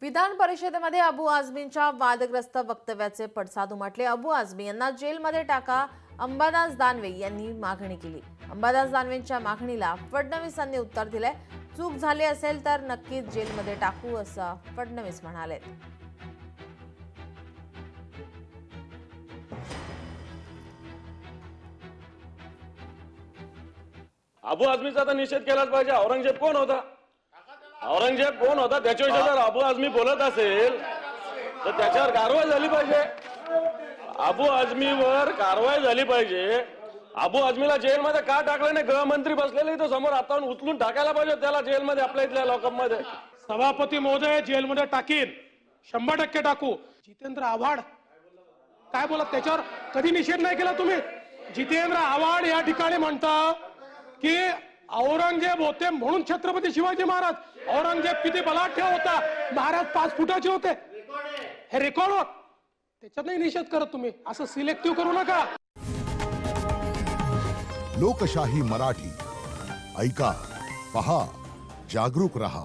विधान परिषदेमध्ये अबू आझमींच्या वादग्रस्त वक्तव्याचे पडसाद उमटले। अबू आझमी यांना जेलमध्ये टाका, अंबादास दानवे यांनी मागणी केली। अंबादास दानवेंच्या मागणीला फडणवीसांनी उत्तर दिले, चूक झाली असेल तर नक्कीच जेलमध्ये टाकू असं फडणवीस म्हणाले। अबू आझमीचा तर निषेध केलाच पाहिजे। औरंगजेब कोण होता? औरंगजेब कोण होता त्याच्याविषयी जर अबू आझमी बोलत असेल तर त्याच्यावर कारवाई झाली पाहिजे। अबू आझमीवर कारवाई झाली पाहिजे। अबू आझमीला जेलमध्ये का टाकलं नाही? गृहमंत्री बसलेले तो समोर, आता उचलून टाकायला पाहिजे त्याला जेलमध्ये, आपल्या इथल्या लॉकअपमध्ये। सभापती महोदय जेलमध्ये टाकीन, 100% टाकू। जितेंद्र आव्हाड काय बोलत? त्याच्यावर कधी निषेध नाही केला तुम्ही? जितेंद्र आव्हाड या ठिकाणी म्हणतात की औरंगजेब होते म्हणून छत्रपती शिवाजी महाराज, औरंगजेब किती बलाढ्य होता, महाराज 5 फुटाचे होते, हे रेकॉर्ड होत। त्याच्यात नाही निषेध करत तुम्ही, असं सिलेक्टिव्ह करू नका। लोकशाही मराठी ऐका, पहा, जागरूक रहा।